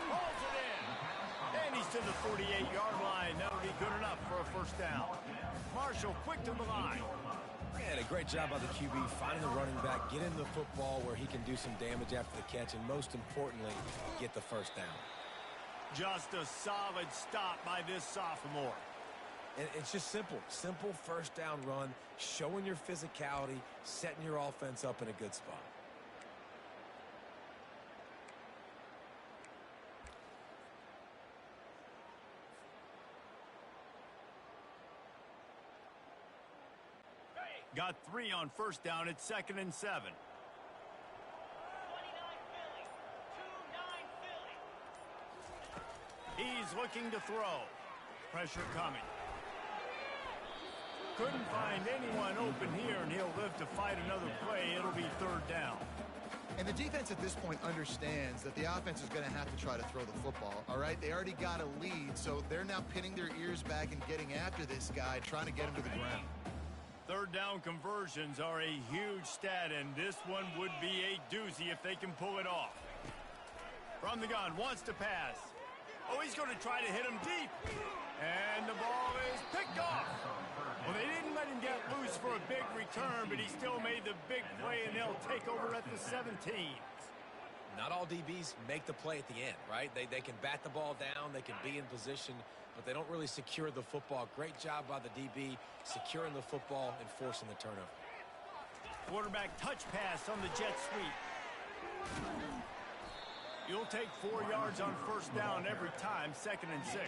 Pulls it in. And he's to the 48-yard line. That'll be good enough for a first down. Marshall quick to the line. And a great job by the QB finding the running back, getting the football where he can do some damage after the catch, and most importantly, get the first down. Just a solid stop by this sophomore. And it's just simple first down run, showing your physicality, setting your offense up in a good spot. Got 3 on first down at 2nd and 7. 29 Philly. 2-9 Philly. He's looking to throw. Pressure coming. Couldn't find anyone open here, and he'll live to fight another play. It'll be 3rd down. And the defense at this point understands that the offense is going to have to try to throw the football, all right? They already got a lead, so they're now pinning their ears back and getting after this guy, trying to get him to the ground. 3rd down conversions are a huge stat, and this one would be a doozy if they can pull it off. From the gun, wants to pass. Oh, he's going to try to hit him deep. And the ball is picked off. Well, they didn't let him get loose for a big return, but he still made the big play, and they'll take over at the 17. Not all DBs make the play at the end, right? They can bat the ball down, they can be in position, but they don't really secure the football. Great job by the DB securing the football and forcing the turnover. Quarterback touch pass on the jet sweep. You'll take 4 yards on first down every time, 2nd and 6.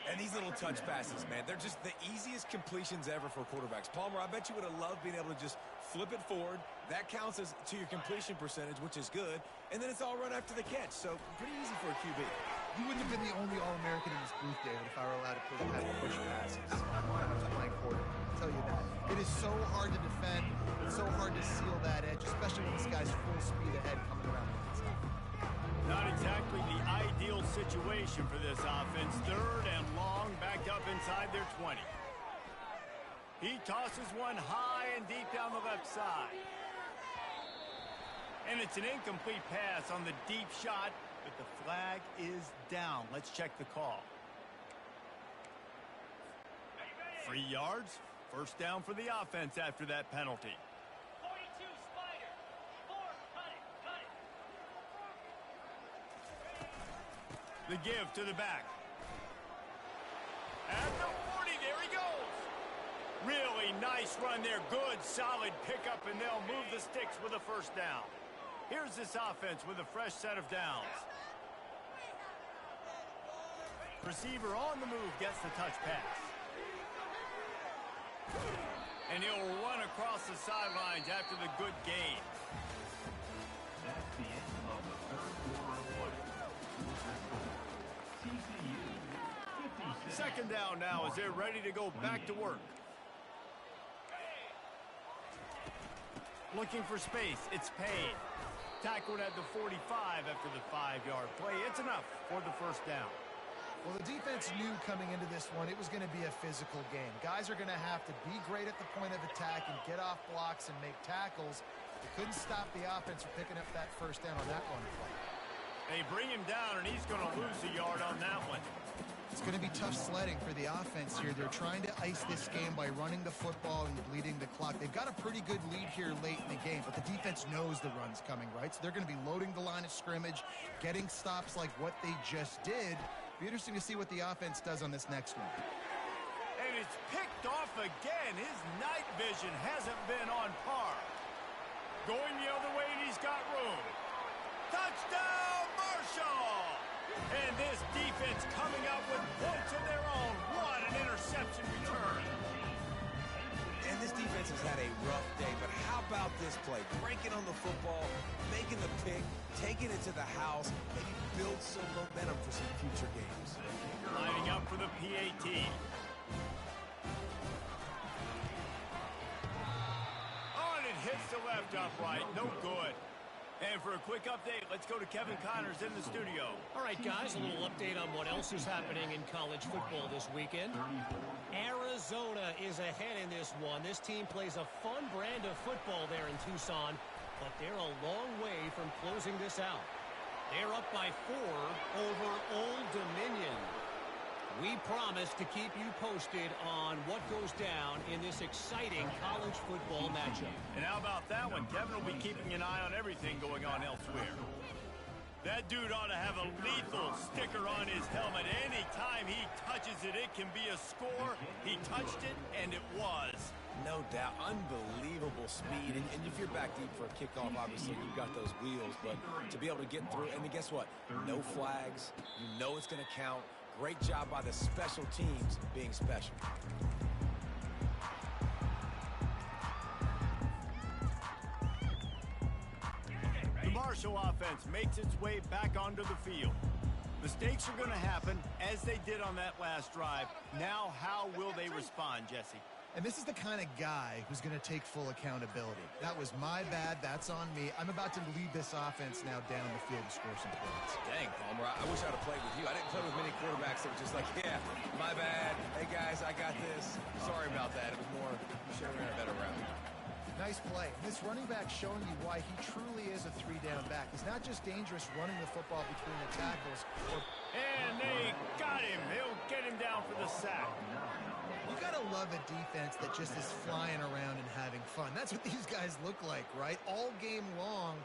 And these little touch passes, man, they're just the easiest completions ever for quarterbacks. Palmer, I bet you would have loved being able to just flip it forward. That counts as to your completion percentage, which is good. And then it's all run after the catch, so pretty easy for a QB. You wouldn't have been the only All-American in this booth, David, if I were allowed to push passes when I was playing quarterback. I'll tell you that. It is so hard to defend. It's so hard to seal that edge, especially when this guy's full speed ahead coming around the inside. Not exactly the ideal situation for this offense. 3rd and long, backed up inside their 20. He tosses one high and deep down the left side. And it's an incomplete pass on the deep shot, but the flag is down. Let's check the call. 3 yards, first down for the offense after that penalty. 42 Spider. 4, cut it. The give to the back. At the 40, there he goes. Really nice run there. Good, solid pickup, and they'll move the sticks with a first down. Here's this offense with a fresh set of downs. Receiver on the move gets the touch pass. And he'll run across the sidelines after the good gain. That's the end of the 3rd quarter of play. TCU 56. 2nd down now as they're ready to go back to work. Looking for space. It's Payne. Tackled at the 45 after the 5-yard play. It's enough for the first down. Well, the defense knew coming into this one it was going to be a physical game. Guys are going to have to be great at the point of attack and get off blocks and make tackles. They couldn't stop the offense from picking up that first down on that one play. They bring him down, and he's going to lose a yard on that one. It's going to be tough sledding for the offense here. They're trying to ice this game by running the football and bleeding the clock. They've got a pretty good lead here late in the game, but the defense knows the run's coming, right? So they're going to be loading the line of scrimmage, getting stops like what they just did. Be interesting to see what the offense does on this next one. And it's picked off again. His night vision hasn't been on par. Going the other way, and he's got room. Touchdown, Marshall! And this defense coming up with points of their own. What an interception return. And this defense has had a rough day, but how about this play? Breaking on the football, making the pick, taking it to the house, maybe build some momentum for some future games. Lining up for the PAT. Oh, and it hits the left upright. No good. And for a quick update, let's go to Kevin Connors in the studio. All right, guys, a little update on what else is happening in college football this weekend. Arizona is ahead in this one. This team plays a fun brand of football there in Tucson, but they're a long way from closing this out. They're up by 4 over Old Dominion. We promise to keep you posted on what goes down in this exciting college football matchup. And how about that one? Kevin will be keeping an eye on everything going on elsewhere. That dude ought to have a lethal sticker on his helmet. Anytime he touches it, it can be a score. He touched it, and it was. No doubt. Unbelievable speed. And if you're back deep for a kickoff, obviously, you've got those wheels. But to be able to get through, and then guess what? No flags. You know it's going to count. Great job by the special teams being special. The Marshall offense makes its way back onto the field. Mistakes are going to happen, as they did on that last drive. Now, how will they respond, Jesse? And this is the kind of guy who's going to take full accountability. That was my bad. That's on me. I'm about to lead this offense now down the field to score some points. Dang, Palmer, I wish I'd have played with you. I didn't play with many quarterbacks that were just like, yeah, my bad. Hey, guys, I got this. Sorry about that. It was more, you should have ran a better route. Nice play. This running back showing you why he truly is a 3-down back. He's not just dangerous running the football between the tackles. And they got him. He'll get him down for the sack. You gotta love a defense that just is flying around and having fun. That's what these guys look like, right? All game long,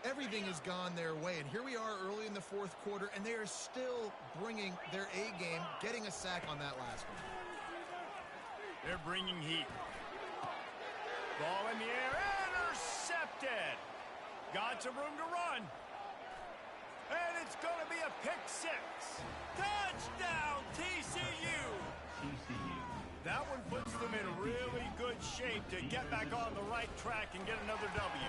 everything has gone their way. And here we are early in the fourth quarter, and they are still bringing their A game, getting a sack on that last one. They're bringing heat. Ball in the air, intercepted. Got some room to run. And it's going to be a pick 6. Touchdown, TCU. That one puts them in really good shape to get back on the right track and get another W.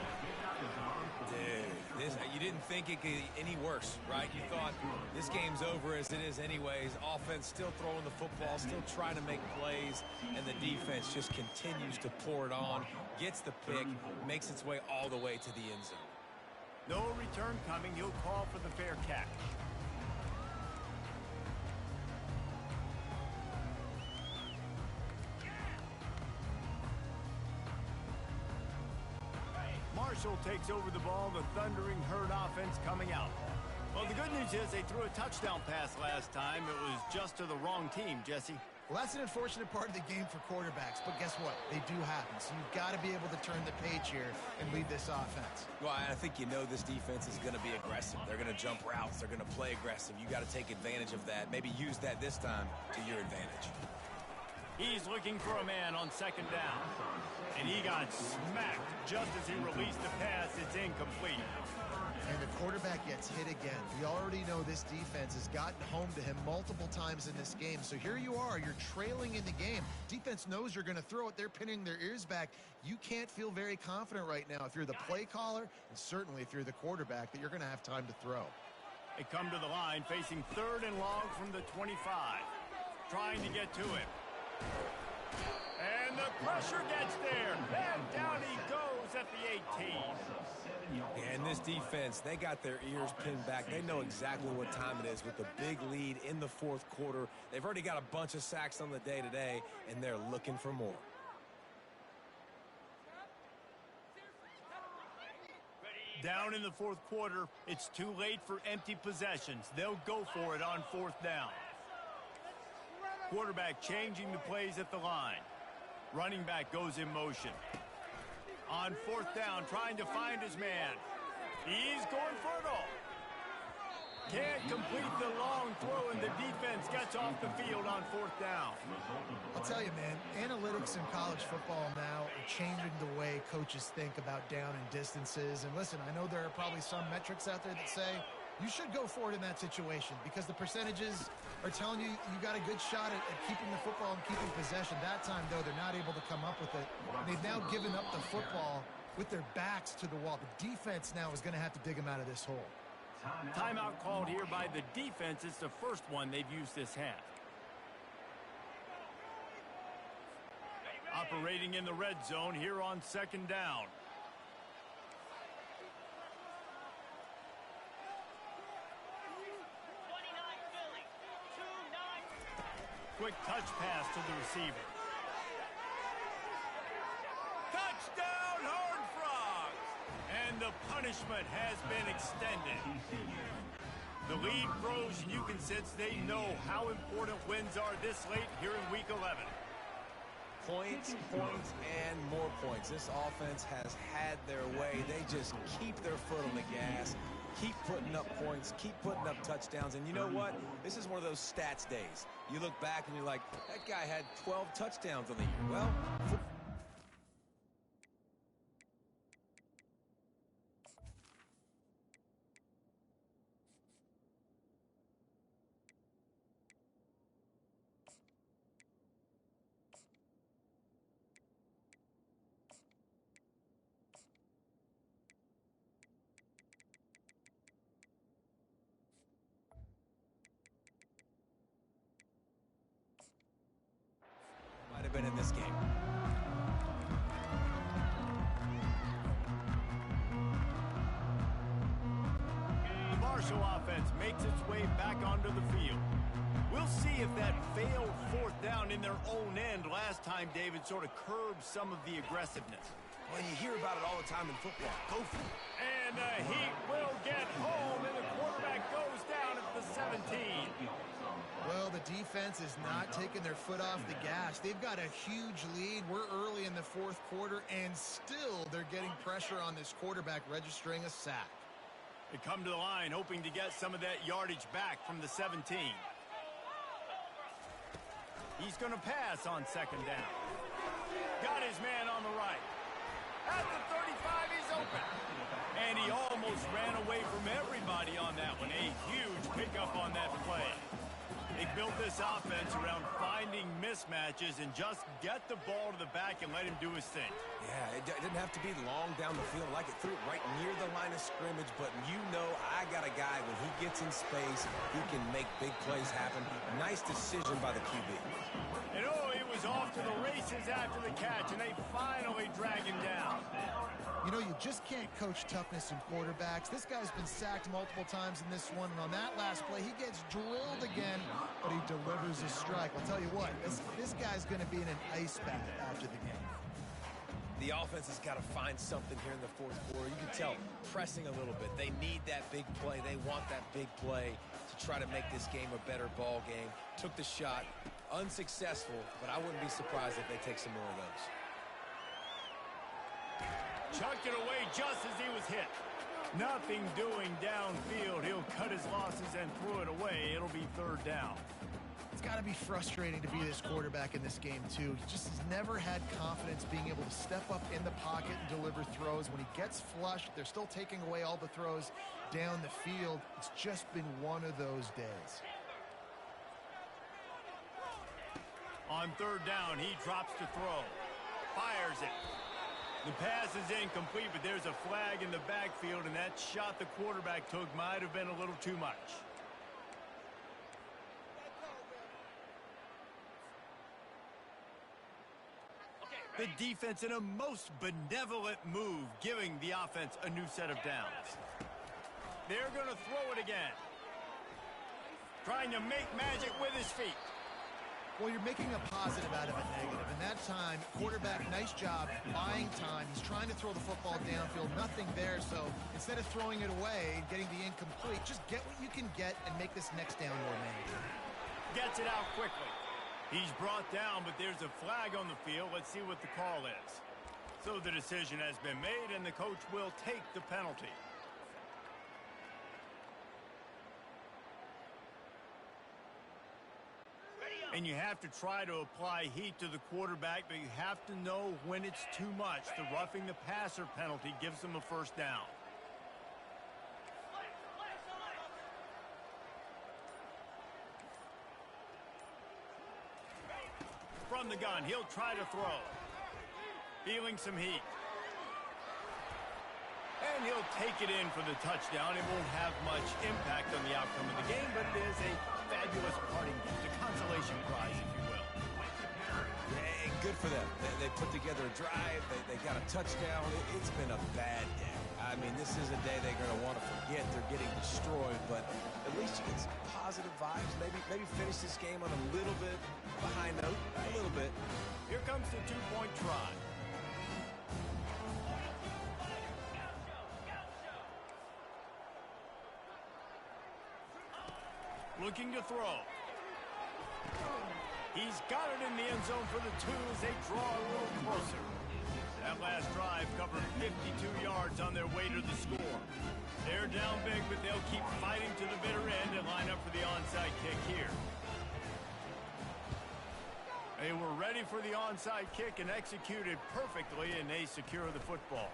Dude, you didn't think it could get any worse, right? You thought this game's over as it is anyways. Offense still throwing the football, still trying to make plays, and the defense just continues to pour it on, gets the pick, makes its way all the way to the end zone. No return coming. He'll call for the fair catch. Marshall takes over the ball. The Thundering Herd offense coming out. Well, the good news is they threw a touchdown pass last time. It was just to the wrong team, Jesse. Well, that's an unfortunate part of the game for quarterbacks, but guess what? They do happen. So you've got to be able to turn the page here and lead this offense. Well, I think you know this defense is going to be aggressive. They're going to jump routes. They're going to play aggressive. You got to take advantage of that. Maybe use that this time to your advantage. He's looking for a man on second down. And he got smacked just as he released the pass. It's incomplete. And the quarterback gets hit again. We already know this defense has gotten home to him multiple times in this game. So here you are. You're trailing in the game. Defense knows you're going to throw it. They're pinning their ears back. You can't feel very confident right now if you're the play caller, and certainly if you're the quarterback, that you're going to have time to throw. They come to the line facing 3rd and long from the 25. Trying to get to him. And the pressure gets there. And down he goes at the 18. And this defense, they got their ears pinned back. They know exactly what time it is with the big lead in the fourth quarter. They've already got a bunch of sacks on the day today, and they're looking for more. Down in the fourth quarter, it's too late for empty possessions. They'll go for it on 4th down. Quarterback changing the plays at the line. Running back goes in motion. On 4th down, trying to find his man. He's going for it all. Can't complete the long throw, and the defense gets off the field on 4th down. I'll tell you, man, analytics in college football now are changing the way coaches think about down and distances. And listen, I know there are probably some metrics out there that say you should go for it in that situation because the percentages are telling you you got a good shot at keeping the football and keeping possession. That time, though, they're not able to come up with it. They've now given up the football with their backs to the wall. The defense now is going to have to dig them out of this hole. Timeout called here by the defense. It's the first one they've used this half. Operating in the red zone here on 2nd down. quick touch pass to the receiver. Touchdown, Horned Frogs! And the punishment has been extended. The lead grows, and you can sense they know how important wins are this late here in Week 11. Points, points, and more points. This offense has had their way. They just keep their foot on the gas, keep putting up points, keep putting up touchdowns. And you know what? This is one of those stats days. You look back and you're like, that guy had 12 touchdowns on the year. Well, might have been in this game. The Marshall offense makes its way back onto the field. We'll see if that failed fourth down in their own end last time, David, sort of curbed some of the aggressiveness. Well, you hear about it all the time in football. Go for it. And the Heat will get home, and the quarterback goes down at the 17. Well, the defense is not taking their foot off the gas. They've got a huge lead. We're early in the fourth quarter, and still they're getting pressure on this quarterback, registering a sack. They come to the line hoping to get some of that yardage back from the 17. He's going to pass on second down. Got his man on the right. At the 35, he's open. And he almost ran away from everybody on that one. A huge pickup on that play. They built this offense around finding mismatches and just get the ball to the back and let him do his thing. Yeah, it didn't have to be long down the field. Like it threw it right near the line of scrimmage, but you know I got a guy, when he gets in space, he can make big plays happen. Nice decision by the QB. And oh, he was off to the races after the catch, and they finally drag him down. You know, you just can't coach toughness in quarterbacks. This guy's been sacked multiple times in this one, and on that last play, he gets drilled again, but he delivers a strike. I'll tell you what, this guy's going to be in an ice bath after the game. The offense has got to find something here in the fourth quarter. You can tell, pressing a little bit. They need that big play. They want that big play to try to make this game a better ball game. Took the shot, unsuccessful, but I wouldn't be surprised if they take some more of those. Chucked it away just as he was hit. Nothing doing downfield. He'll cut his losses and throw it away. It'll be third down. It's got to be frustrating to be this quarterback in this game, too. He just has never had confidence being able to step up in the pocket and deliver throws. When he gets flushed, they're still taking away all the throws down the field. It's just been one of those days. On third down, he drops to throw. Fires it. The pass is incomplete, but there's a flag in the backfield, and that shot the quarterback took might have been a little too much. The defense in a most benevolent move, giving the offense a new set of downs. They're going to throw it again. Trying to make magic with his feet. Well, you're making a positive out of a negative. And that time, quarterback, nice job, buying time. He's trying to throw the football downfield, nothing there. So instead of throwing it away and getting the incomplete, just get what you can get and make this next down more manageable. Gets it out quickly. He's brought down, but there's a flag on the field. Let's see what the call is. So the decision has been made, and the coach will take the penalty. And you have to try to apply heat to the quarterback, but you have to know when it's too much. The roughing the passer penalty gives them a first down. From the gun, he'll try to throw. Feeling some heat. And he'll take it in for the touchdown. It won't have much impact on the outcome of the game, but it is a fabulous parting gift, a consolation prize, if you will. Yeah, good for them. They put together a drive. They got a touchdown. It's been a bad day. I mean, this is a day they're going to want to forget. They're getting destroyed, but at least you get some positive vibes. maybe finish this game on a little bit of a high note, a little bit. Here comes the two-point try. Looking to throw. He's got it in the end zone for the two as they draw a little closer. That last drive covered 52 yards on their way to the score. They're down big, but they'll keep fighting to the bitter end and line up for the onside kick here. They were ready for the onside kick and executed perfectly, and they secure the football.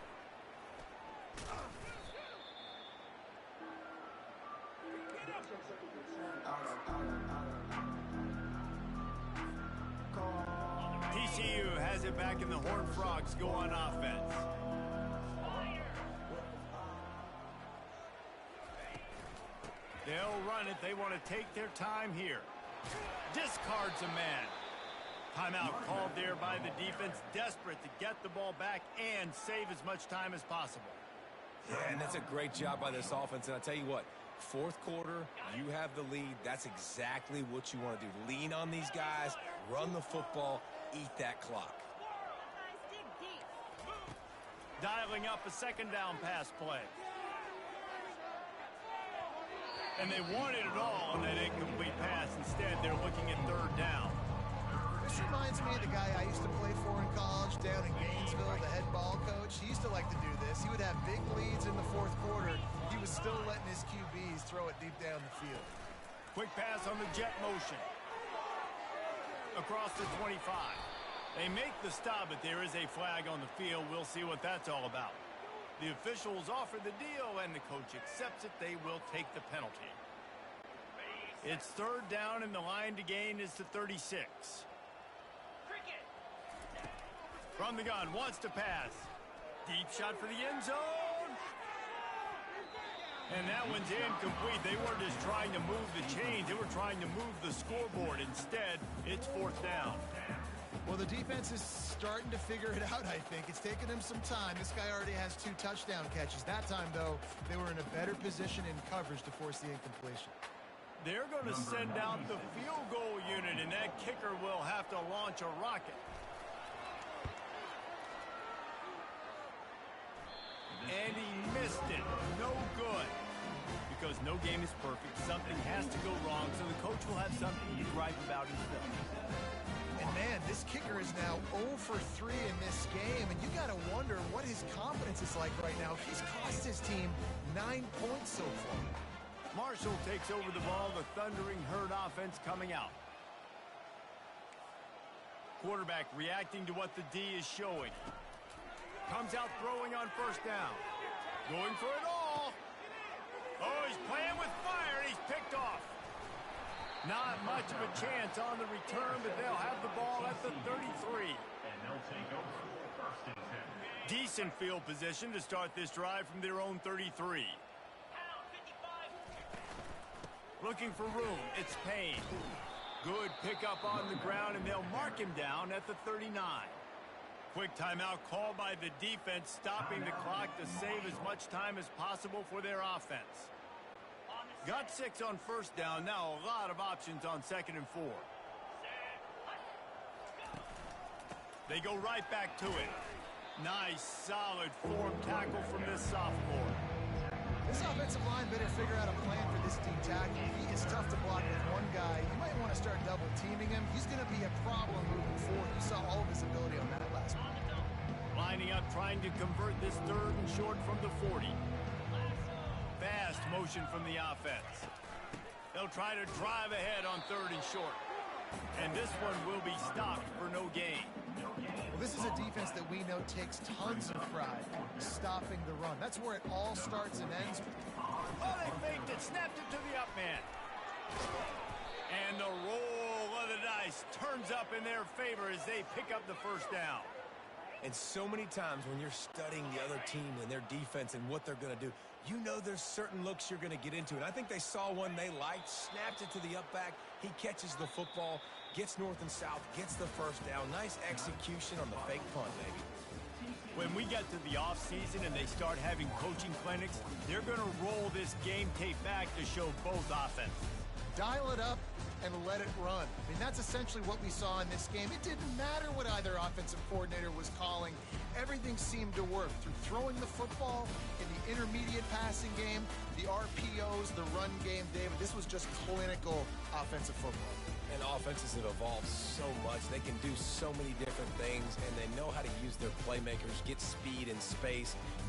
TCU has it back, and the Horned Frogs go on offense. They'll run it. They want to take their time here. Discards a man. Timeout called there by the defense, desperate to get the ball back and save as much time as possible. Yeah, and that's a great job by this offense. And I'll tell you what, fourth quarter, you have the lead. That's exactly what you want to do. Lean on these guys, run the football, eat that clock. Dialing up a second down pass play. And they wanted it all on that incomplete pass. Instead, they're looking at third down. This reminds me of the guy I used to play for in college down in Gainesville, the head ball coach. He used to like to do this. He would have big leads in the fourth quarter. He was still letting his QBs throw it deep down the field. Quick pass on the jet motion. Across the 25. They make the stop, but there is a flag on the field. We'll see what that's all about. The officials offer the deal, and the coach accepts it. They will take the penalty. It's third down, and the line to gain is to 36. From the gun, wants to pass. Deep shot for the end zone. And that one's incomplete. They weren't just trying to move the chains. They were trying to move the scoreboard. Instead, it's fourth down. Well, the defense is starting to figure it out, I think. It's taken them some time. This guy already has 2 touchdown catches. That time, though, they were in a better position in coverage to force the incompletion. They're going to send out the field goal unit, and that kicker will have to launch a rocket. And he missed it. No good. Because no game is perfect. Something has to go wrong, so the coach will have something to gripe about himself. And, man, this kicker is now 0 for 3 in this game, and you got to wonder what his confidence is like right now. He's cost his team 9 points so far. Marshall takes over the ball. The Thundering Herd offense coming out. Quarterback reacting to what the D is showing. Comes out throwing on first down. Going for it all. Oh, he's playing with fire, and he's picked off. Not much of a chance on the return, but they'll have the ball at the 33. And they'll take over first and 10. Decent field position to start this drive from their own 33. Looking for room. It's Payne. Good pickup on the ground, and they'll mark him down at the 39. Quick timeout called by the defense, stopping the clock to save as much time as possible for their offense. Got 6 on first down. Now a lot of options on 2nd and 4. They go right back to it. Nice, solid form tackle from this sophomore. This offensive line better figure out a plan for this D tackle. He is tough to block with one guy. You might want to start double teaming him. He's going to be a problem moving forward. You saw all of his ability on that last one. Lining up, trying to convert this 3rd and short from the 40. Fast motion from the offense. They'll try to drive ahead on 3rd and short. And this one will be stopped for no gain. Well, this is a defense that we know takes tons of pride stopping the run. That's where it all starts and ends. Oh, they faked it, snapped it to the up man. And the roll of the dice turns up in their favor as they pick up the first down. And so many times when you're studying the other team and their defense and what they're going to do, you know there's certain looks you're going to get into. And I think they saw one they liked, snapped it to the up back. He catches the football, gets north and south, gets the first down. Nice execution on the fake punt, baby. When we get to the offseason and they start having coaching clinics, they're going to roll this game tape back to show both offenses. Dial it up, and let it run. I mean, that's essentially what we saw in this game. It didn't matter what either offensive coordinator was calling. Everything seemed to work through throwing the football in the intermediate passing game, the RPOs, the run game. David, this was just clinical offensive football. And offenses have evolved so much. They can do so many different things, and they know how to use their playmakers, get speed and space.